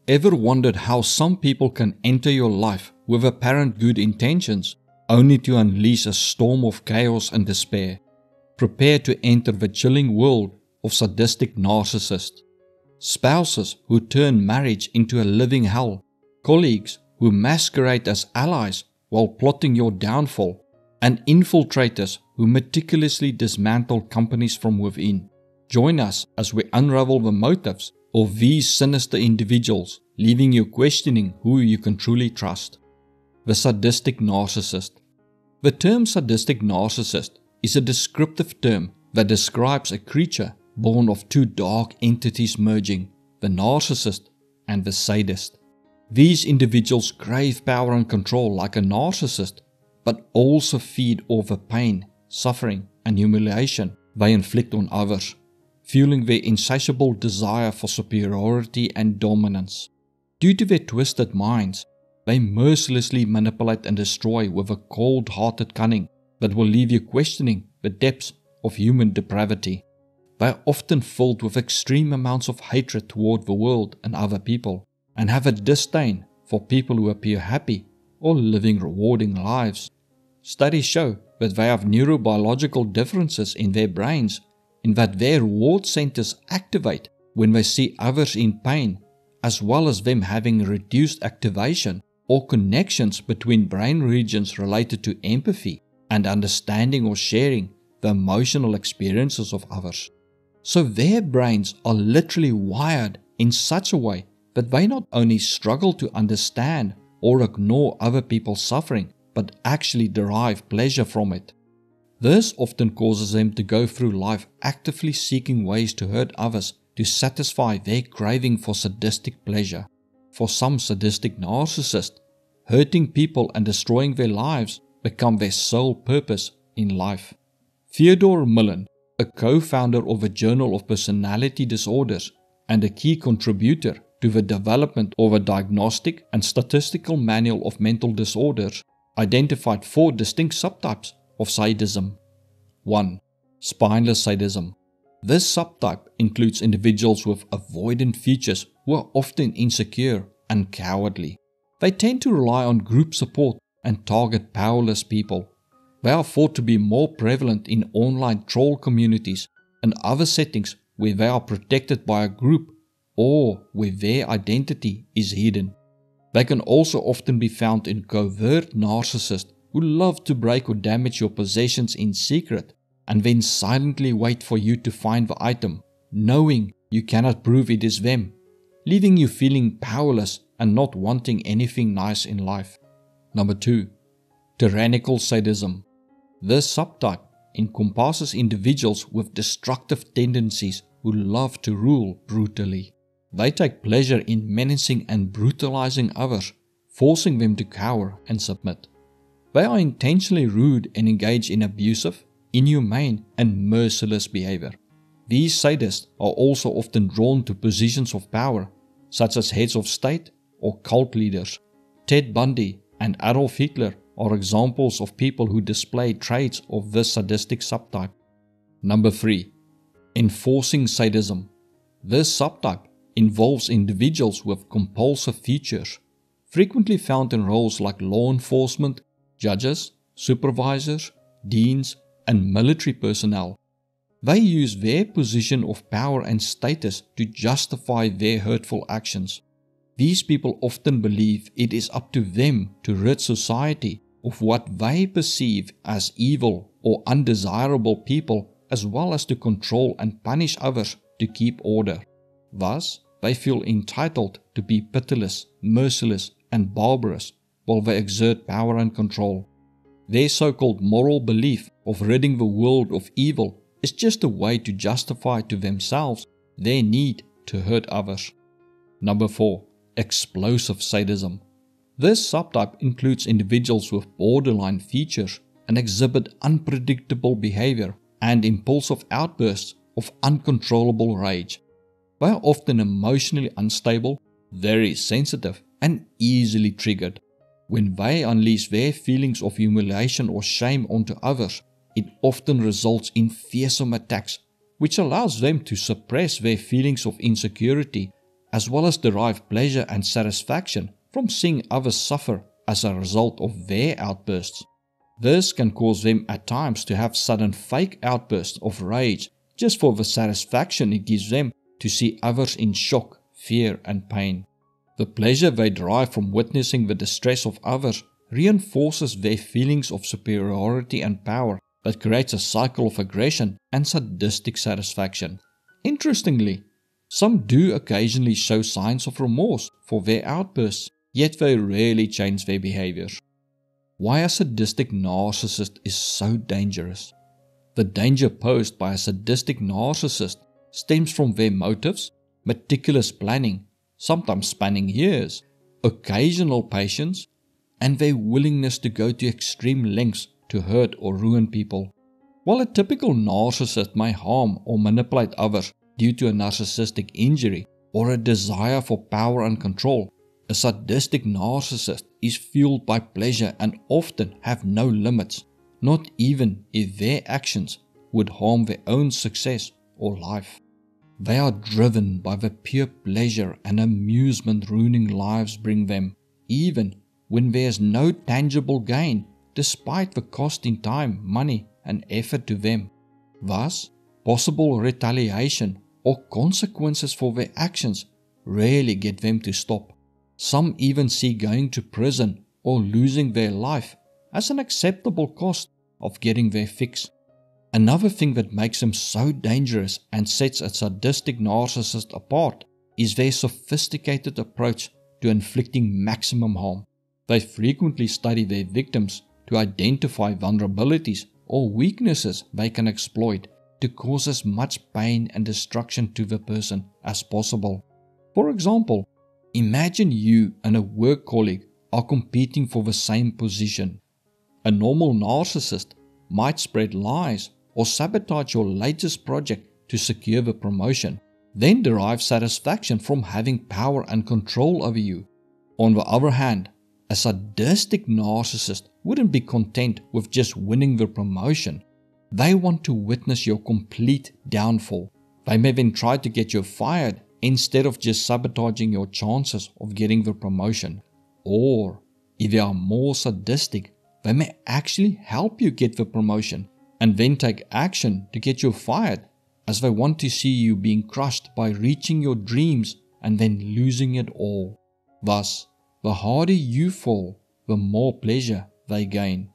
Ever wondered how some people can enter your life with apparent good intentions, only to unleash a storm of chaos and despair? Prepare to enter the chilling world of sadistic narcissists. Spouses who turn marriage into a living hell, colleagues who masquerade as allies while plotting your downfall, and infiltrators who meticulously dismantle companies from within. Join us as we unravel the motives of these sinister individuals, leaving you questioning who you can truly trust. The sadistic narcissist. The term sadistic narcissist is a descriptive term that describes a creature born of two dark entities merging, the narcissist and the sadist. These individuals crave power and control like a narcissist, but also feed off the pain, suffering, and humiliation they inflict on others, fueling their insatiable desire for superiority and dominance. Due to their twisted minds, they mercilessly manipulate and destroy with a cold-hearted cunning that will leave you questioning the depths of human depravity. They are often filled with extreme amounts of hatred toward the world and other people, and have a disdain for people who appear happy or living rewarding lives. Studies show that they have neurobiological differences in their brains, in that their reward centers activate when they see others in pain, as well as them having reduced activation or connections between brain regions related to empathy and understanding or sharing the emotional experiences of others. So their brains are literally wired in such a way that they not only struggle to understand or ignore other people's suffering, but actually derive pleasure from it. This often causes them to go through life actively seeking ways to hurt others to satisfy their craving for sadistic pleasure. For some sadistic narcissists, hurting people and destroying their lives become their sole purpose in life. Theodore Millen, a co-founder of the Journal of Personality Disorders and a key contributor to the development of a diagnostic and statistical manual of mental disorders, identified 4 distinct subtypes of sadism. 1. Spineless sadism. This subtype includes individuals with avoidant features who are often insecure and cowardly. They tend to rely on group support and target powerless people. They are thought to be more prevalent in online troll communities and other settings where they are protected by a group or where their identity is hidden. They can also often be found in covert narcissists who love to break or damage your possessions in secret and then silently wait for you to find the item, knowing you cannot prove it is them, leaving you feeling powerless and not wanting anything nice in life. Number 2. Tyrannical sadism. This subtype encompasses individuals with destructive tendencies who love to rule brutally. They take pleasure in menacing and brutalizing others, forcing them to cower and submit. They are intentionally rude and engage in abusive, inhumane, and merciless behavior. These sadists are also often drawn to positions of power, such as heads of state or cult leaders. Ted Bundy and Adolf Hitler are examples of people who display traits of this sadistic subtype. Number 3. Enforcing sadism. This subtype involves individuals with compulsive features, frequently found in roles like law enforcement, judges, supervisors, deans, and military personnel. They use their position of power and status to justify their hurtful actions. These people often believe it is up to them to rid society of what they perceive as evil or undesirable people, as well as to control and punish others to keep order. Thus, they feel entitled to be pitiless, merciless, and barbarous while they exert power and control. Their so-called moral belief of ridding the world of evil is just a way to justify to themselves their need to hurt others. Number 4. Explosive sadism. This subtype includes individuals with borderline features and exhibit unpredictable behavior and impulsive outbursts of uncontrollable rage. They are often emotionally unstable, very sensitive, and easily triggered. When they unleash their feelings of humiliation or shame onto others, it often results in fearsome attacks, which allows them to suppress their feelings of insecurity as well as derive pleasure and satisfaction from seeing others suffer as a result of their outbursts. This can cause them at times to have sudden fake outbursts of rage just for the satisfaction it gives them to see others in shock, fear, and pain. The pleasure they derive from witnessing the distress of others reinforces their feelings of superiority and power that creates a cycle of aggression and sadistic satisfaction. Interestingly, some do occasionally show signs of remorse for their outbursts, yet they rarely change their behaviors. Why a sadistic narcissist is so dangerous. The danger posed by a sadistic narcissist stems from their motives, meticulous planning, sometimes spanning years, occasional patience, and their willingness to go to extreme lengths to hurt or ruin people. While a typical narcissist may harm or manipulate others due to a narcissistic injury or a desire for power and control, a sadistic narcissist is fueled by pleasure and often have no limits, not even if their actions would harm their own success or life. They are driven by the pure pleasure and amusement ruining lives bring them, even when there is no tangible gain, despite the cost in time, money, and effort to them. Thus, possible retaliation or consequences for their actions rarely get them to stop. Some even see going to prison or losing their life as an acceptable cost of getting their fix. Another thing that makes them so dangerous and sets a sadistic narcissist apart is their sophisticated approach to inflicting maximum harm. They frequently study their victims to identify vulnerabilities or weaknesses they can exploit to cause as much pain and destruction to the person as possible. For example, imagine you and a work colleague are competing for the same position. A normal narcissist might spread lies or sabotage your latest project to secure the promotion, then derive satisfaction from having power and control over you. On the other hand, a sadistic narcissist wouldn't be content with just winning the promotion. They want to witness your complete downfall. They may then try to get you fired instead of just sabotaging your chances of getting the promotion. Or, if they are more sadistic, they may actually help you get the promotion and then take action to get you fired, as they want to see you being crushed by reaching your dreams and then losing it all. Thus, the harder you fall, the more pleasure they gain.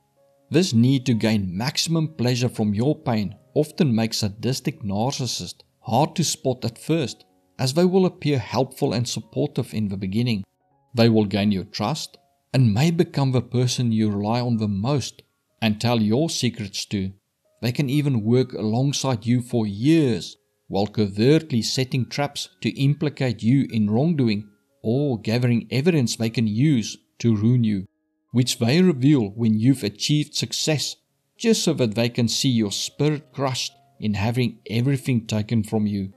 This need to gain maximum pleasure from your pain often makes sadistic narcissists hard to spot at first, as they will appear helpful and supportive in the beginning. They will gain your trust and may become the person you rely on the most and tell your secrets to. They can even work alongside you for years while covertly setting traps to implicate you in wrongdoing or gathering evidence they can use to ruin you, which they reveal when you've achieved success, just so that they can see your spirit crushed in having everything taken from you.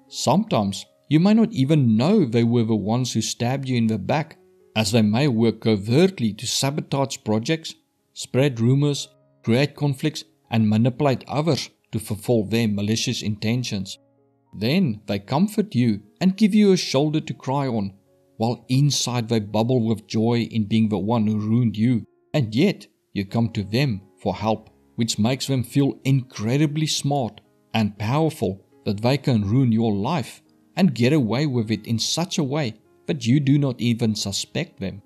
Sometimes you may not even know they were the ones who stabbed you in the back, as they may work covertly to sabotage projects, spread rumors, create conflicts, and manipulate others to fulfill their malicious intentions. Then they comfort you and give you a shoulder to cry on, while inside they bubble with joy in being the one who ruined you, and yet you come to them for help, which makes them feel incredibly smart and powerful that they can ruin your life and get away with it in such a way that you do not even suspect them.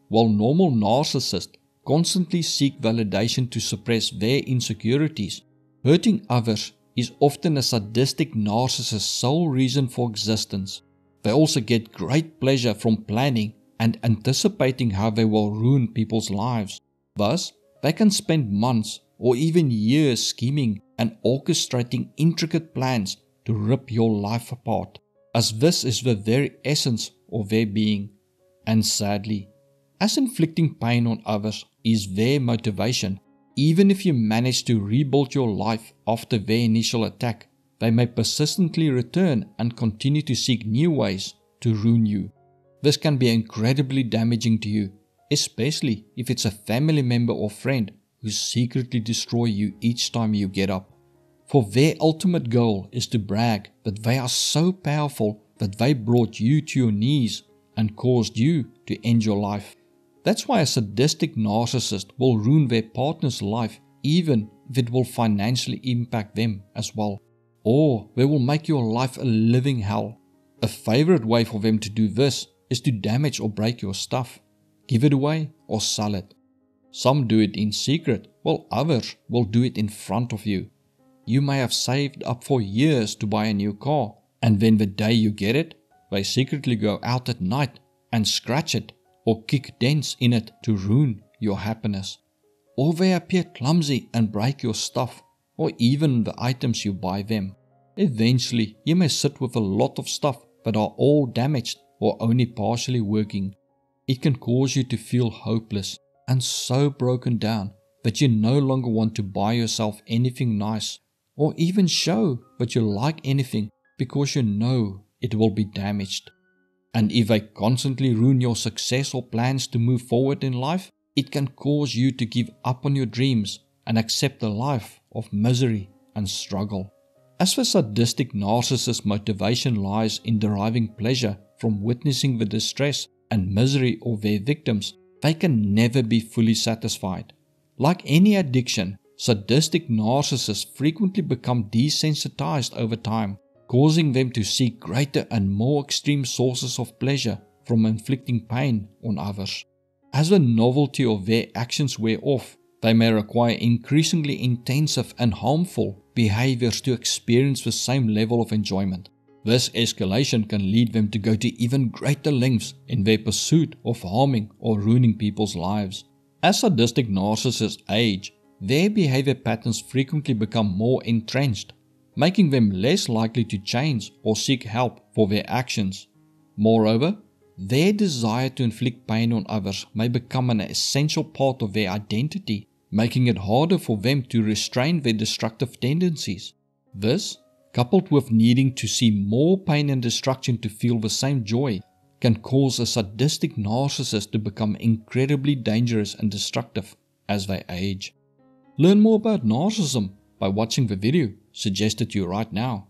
While normal narcissists constantly seek validation to suppress their insecurities, hurting others is often a sadistic narcissist's sole reason for existence. They also get great pleasure from planning and anticipating how they will ruin people's lives. Thus, they can spend months or even years scheming and orchestrating intricate plans to rip your life apart, as this is the very essence of their being. And sadly, as inflicting pain on others is their motivation, even if you manage to rebuild your life after their initial attack, they may persistently return and continue to seek new ways to ruin you. This can be incredibly damaging to you, especially if it's a family member or friend who secretly destroy you each time you get up. For their ultimate goal is to brag that they are so powerful that they brought you to your knees and caused you to end your life. That's why a sadistic narcissist will ruin their partner's life even if it will financially impact them as well. Or they will make your life a living hell. A favorite way for them to do this is to damage or break your stuff, give it away or sell it. Some do it in secret, while others will do it in front of you. You may have saved up for years to buy a new car, and then the day you get it, they secretly go out at night and scratch it or kick dents in it to ruin your happiness. Or they appear clumsy and break your stuff, or even the items you buy them. Eventually, you may sit with a lot of stuff that are all damaged or only partially working. It can cause you to feel hopeless and so broken down that you no longer want to buy yourself anything nice or even show that you like anything because you know it will be damaged. And if they constantly ruin your success or plans to move forward in life, it can cause you to give up on your dreams and accept a life of misery and struggle. As for sadistic narcissists' motivation lies in deriving pleasure from witnessing the distress and misery of their victims, they can never be fully satisfied. Like any addiction, sadistic narcissists frequently become desensitized over time, causing them to seek greater and more extreme sources of pleasure from inflicting pain on others. As the novelty of their actions wear off, they may require increasingly intensive and harmful behaviors to experience the same level of enjoyment. This escalation can lead them to go to even greater lengths in their pursuit of harming or ruining people's lives. As sadistic narcissists age, their behavior patterns frequently become more entrenched, making them less likely to change or seek help for their actions. Moreover, their desire to inflict pain on others may become an essential part of their identity, making it harder for them to restrain their destructive tendencies. This, coupled with needing to see more pain and destruction to feel the same joy, can cause a sadistic narcissist to become incredibly dangerous and destructive as they age. Learn more about narcissism by watching the video suggested to you right now.